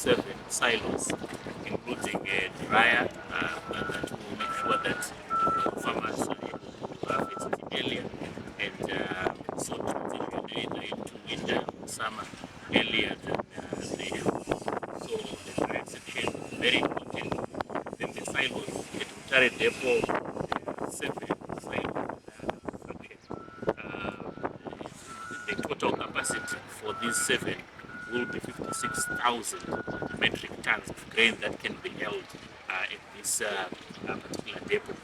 7 silos, including a dryer that will make sure that farmers are able to harvest earlier and so transition either into winter or summer earlier than they should. So the dryer section is very important. Then the silos, at Mutare depot, 7 silos the total capacity for these 7 will be 56,000 metric tons of grain that can be held in this particular depot.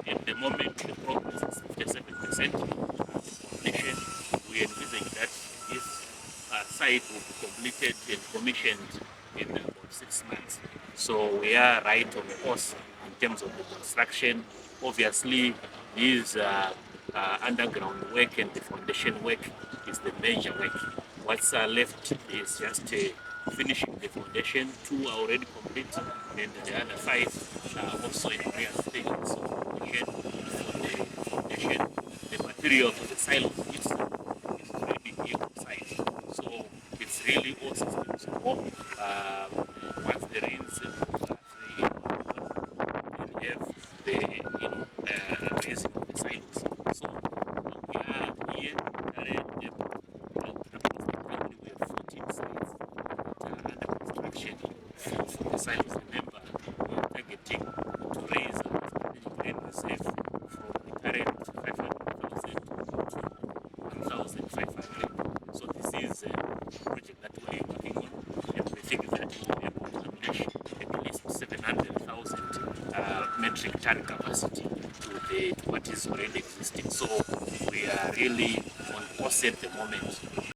At the moment, the progress is 57% completion. We envisage that this site will be completed and commissioned in about 6 months. So we are right on course in terms of the construction. Obviously, these underground work and the foundation work is the major work. What's left is just finishing the foundation. 2 are already complete, and the other 5 are also in various stages of completion for the foundation. The material for the silos is already here on site, so it's really all systems go. Once the rains they have the raising of the silos. So we are here and across the country we have 14 sites that are under construction for the silos. Remember, we are targeting to raise our strategic grain reserve from the current 500,000 to 1,500. So this is a project that we are working on, and we think that we will be able to unleash at least 700,000 metric ton capacity to what is already existing. So we are really on course at the moment.